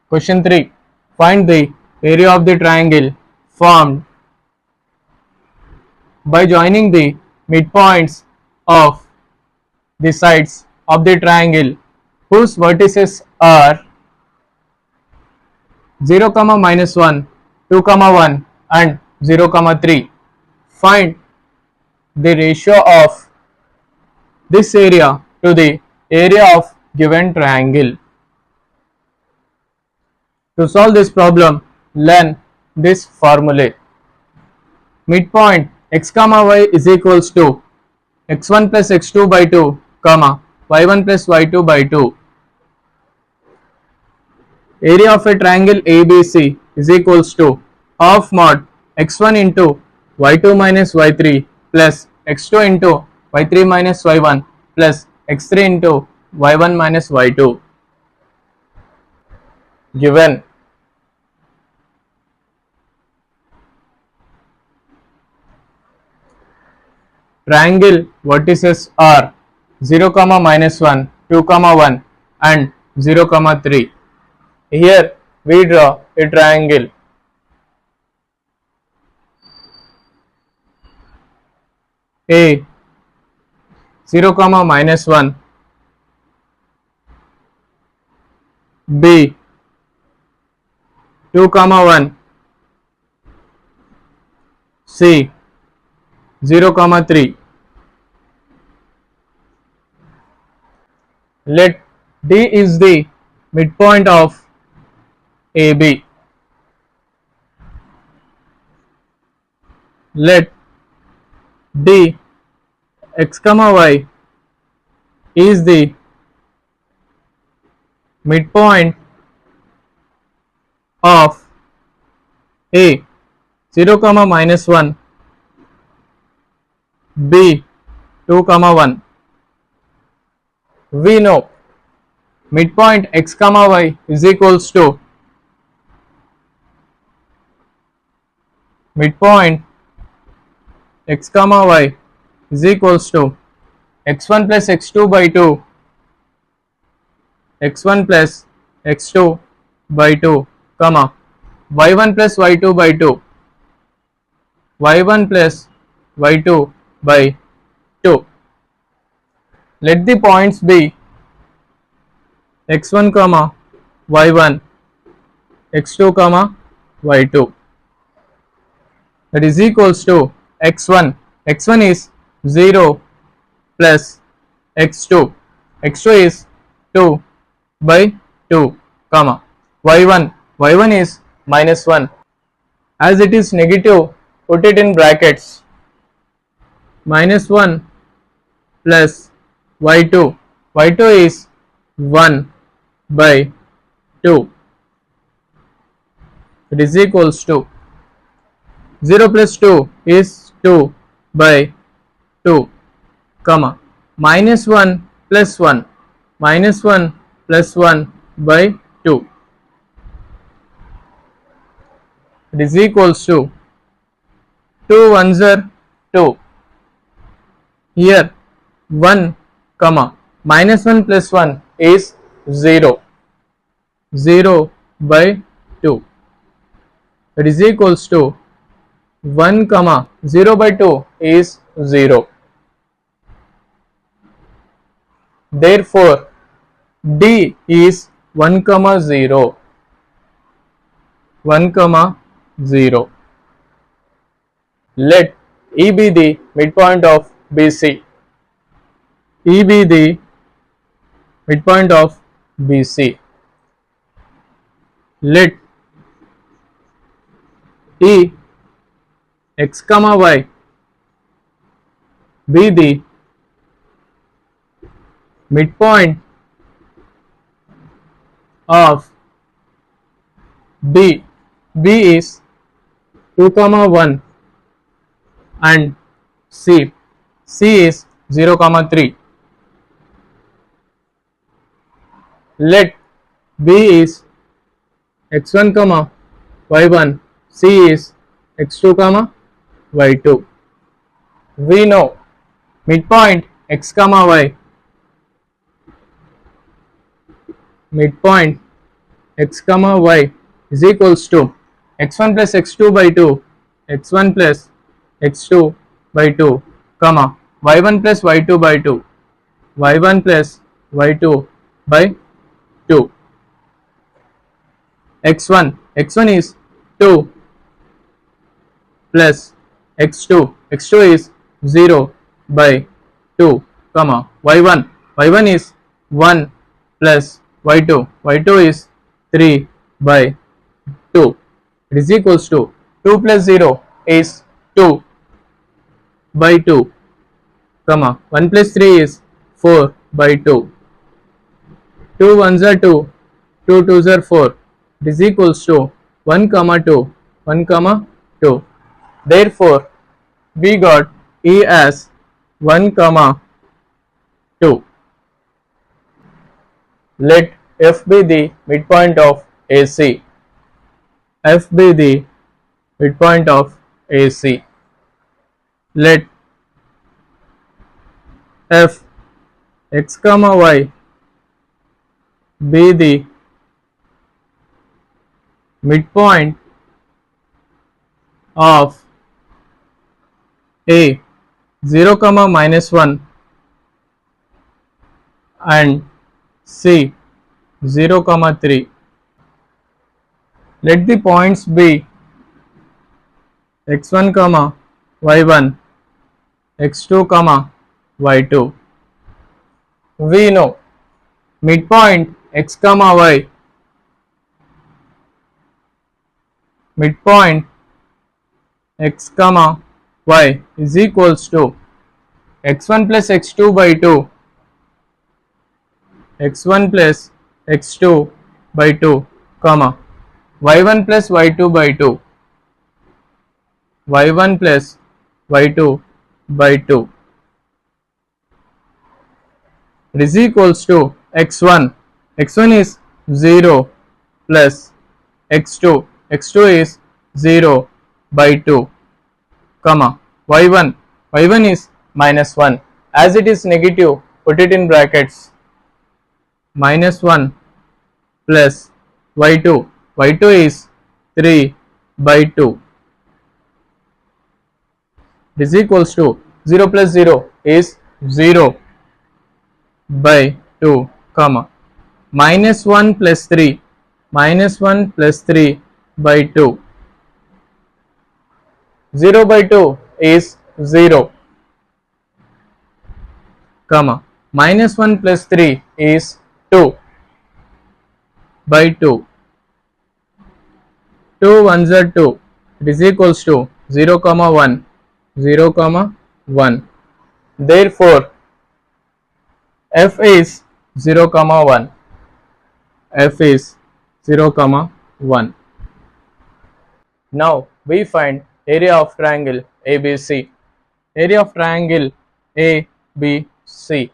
Question 3. Find the area of the triangle formed by joining the midpoints of the sides of the triangle whose vertices are 0, minus 1, 2, 1 and 0, 3. Find the ratio of this area to the area of given triangle. To solve this problem, learn this formula. Midpoint x comma y is equals to x1 plus x2 by 2 comma y1 plus y2 by 2. Area of a triangle ABC is equals to half mod x1 into y2 minus y3 plus x2 into y3 minus y1 plus x3 into y1 minus y2. Given triangle vertices are 0, minus 1, 2, 1 and 0, 3. Here we draw a triangle. A 0, minus 1, B 2, 1, C 0, 3. Let D is the midpoint of AB. Let D x, y is the midpoint of A 0, minus 1, B 2, 1. We know midpoint x, y is equals to midpoint x, y is equals to x1 plus x2 by 2 x1 plus x2 by 2 comma y1 plus y2 by 2 y1 plus y2 by 2. Let the points be x1 comma y1 x2 comma y2, that is equals to x1 is 0 plus x2 is 2 by 2 comma y1 is minus 1. As it is negative, put it in brackets. Minus 1 plus y2 is 1 by 2, it is equals to 0 plus 2 is 2 by 2 comma minus 1 plus 1 plus 1 by 2, it is equals to 2 ones are 2. Here 1 comma minus 1 plus 1 is 0 by 2, it is equals to 1 comma 0 by 2 is 0. Therefore D is 1 comma 0. Let E be the midpoint of BC. E be the midpoint of BC. Let E x, y be the midpoint of B. B is 2, 1 and C is 0, 3. Let B is x1, y1, C is x2, y2. We know midpoint x, y x comma y is equals to x1 plus x2 by 2, x1 plus x2 by 2, comma y1 plus y2 by 2, y1 plus y2 by 2. x1 is 2 plus x2 is 0 by 2, comma y1 is 1 plus y2 is 3 by 2. It is equals to 2 plus 0 is 2 by 2, comma 1 plus 3 is 4 by 2. 2 ones are 2, 2 twos are 4. It is equals to 1 comma 2, 1 comma 2. Therefore, we got E as 1 comma 2. Let F be the midpoint of AC. F be the midpoint of AC. Let F x comma y be the midpoint of A 0 comma minus 1 and C 0 comma 3. Let the points be x1 comma y1, x2 comma y2. We know midpoint x comma y, midpoint x comma y is equals to x1 plus x2 by 2, x1 plus x2 by 2, comma y1 plus y2 by 2, y1 plus y2 by 2. It is equals to x1 is 0 plus x2 is 0 by 2, comma y1 is minus 1. As it is negative, put it in brackets, minus 1 plus y2 is 3 by 2. It is equals to 0 plus 0 is 0 by 2, comma minus 1 plus 3 by 2. 0 by 2 is 0, comma minus 1 plus 3 is 2 by 2. 2 ones are 2. It is equals to 0 comma 1, 0 comma 1. Therefore, F is 0 comma 1. F is 0 comma 1. Now we find area of triangle ABC. Area of triangle ABC.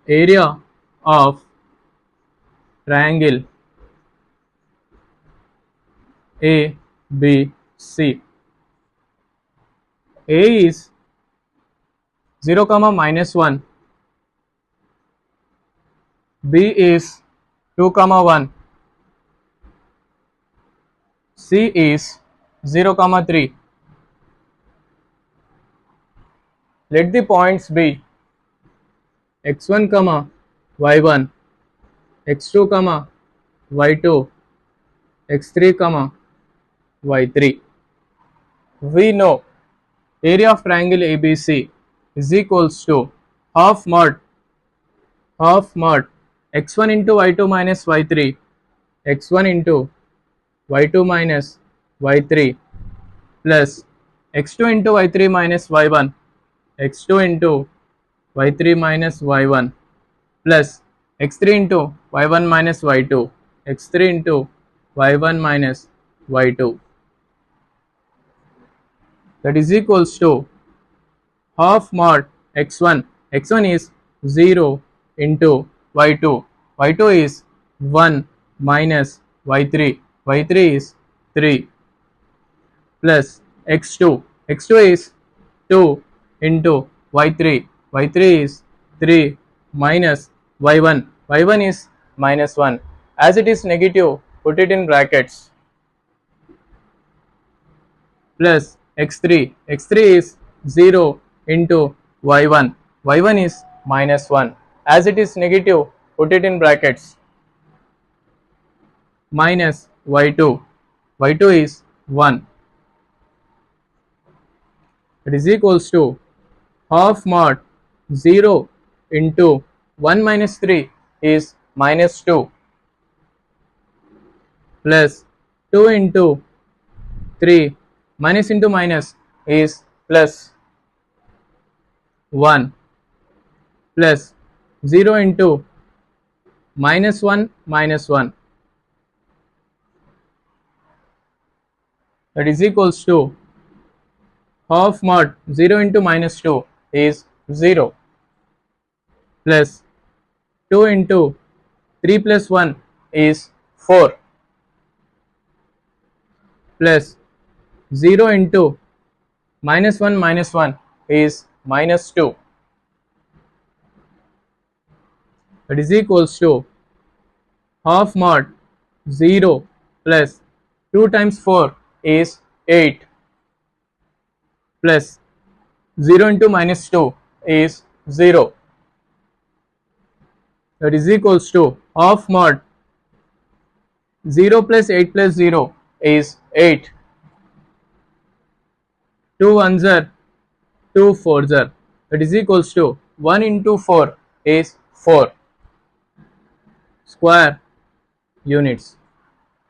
Area of triangle ABC. A is 0 comma minus 1, B is 2 comma 1, C is 0 comma 3. Let the points be x1 comma y1, x2 comma y2, x3 comma y3. We know area of triangle ABC is equals to half mod x1 into y2 minus y3, x1 into y2 minus y3 plus x2 into y3 minus y1, x2 into y3 minus y1 plus x3 into y1 minus y2, x3 into y1 minus y2. That is equals to half mod x1 is 0 into y2 is 1 minus y3 is 3 plus x2 is 2 into y3 is 3 minus y1 y1 is minus 1. As it is negative, put it in brackets, plus x3. x3 is 0 into y1. y1 is minus 1. As it is negative, put it in brackets, minus y2. y2 is 1. It is equals to half mod 0 into 1 minus 3 is minus 2, plus 2 into 3 minus into minus is plus 1, plus 0 into minus 1 minus 1, that is equals to half mod 0 into minus 2 is 0, plus 2 into 3 plus 1 is 4, plus 0 into minus 1 is minus 2, that is equals to half mod 0 plus 2 times 4 is 8, plus 0 into minus 2 is 0, that is equals to half mod 0 plus 8 plus 0 is 8, 2 ones are 2 fours are, that is equals to 1 into 4 is 4 square units.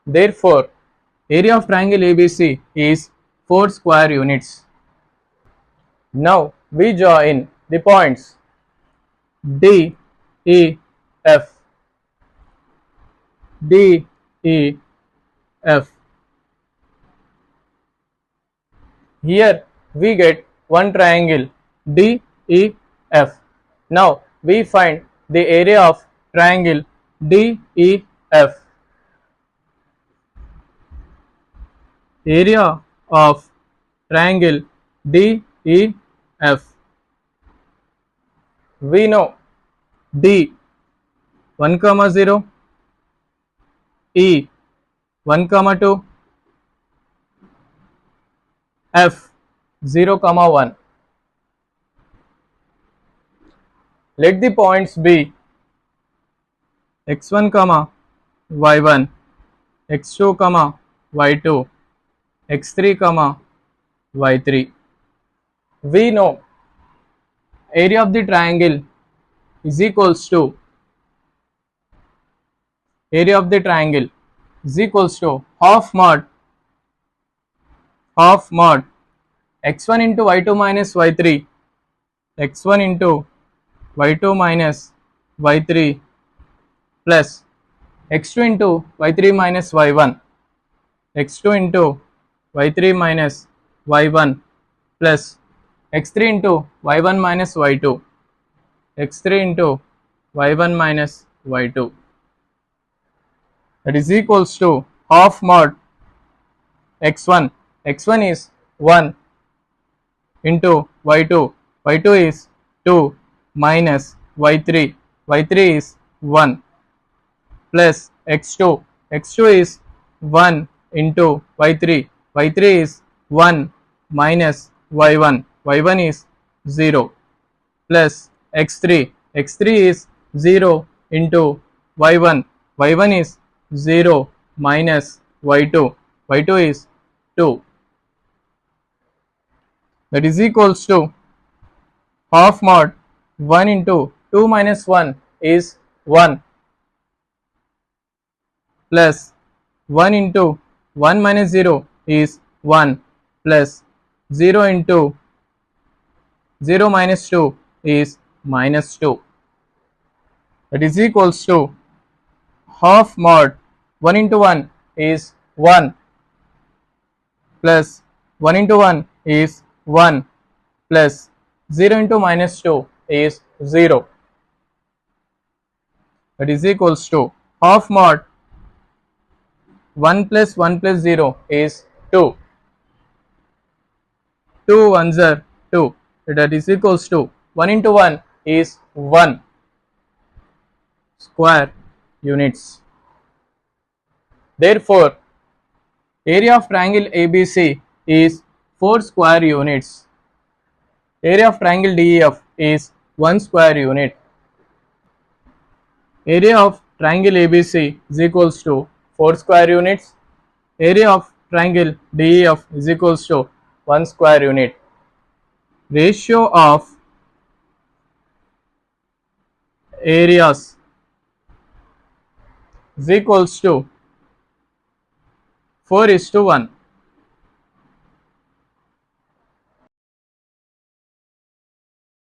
Therefore, area of triangle ABC is 4 square units. Now we join the points D, E, F, D, E, F. Here we get one triangle D, E, F. Now we find the area of triangle D, E, F. Area of triangle D, E, F. We know D 1, 0, E 1, 2, F 0, 1. Let the points be x1, y1, x2, y2, x3, y3. We know area of the triangle is equals to half mod x1 into y2 minus y3, x1 into y2 minus y3 plus x2 into y3 minus y1, x2 into y3 minus y1 plus x3 into y1 minus y2, x3 into y1 minus y2, that is equals to half mod x1. x1 is 1 into y2, y2 is 2 minus y3, y3 is 1 plus x2, x2 is 1 into y3, y3 is 1 minus y1, y1 is 0 plus x3, x3 is 0 into y1, y1 is 0 minus y2, y2 is 2, that is equals to half mod 1 into 2 minus 1 is 1 plus 1 into 1 minus 0 is 1 plus 0 into 0 minus 2 is minus 2, that is equals to half mod 1 into 1 is 1 plus 1 into 1 is 1 plus 0 into minus 2 is 0, that is equals to half mod 1 plus 1 plus 0 is 2, 2 ones are 2, that is equals to 1 into 1 is 1 square units. Therefore, area of triangle ABC is 4 square units. Area of triangle DEF is 1 square unit. Area of triangle ABC is equals to 4 square units. Area of triangle DEF is equals to 1 square unit. Ratio of areas is equals to 4:1.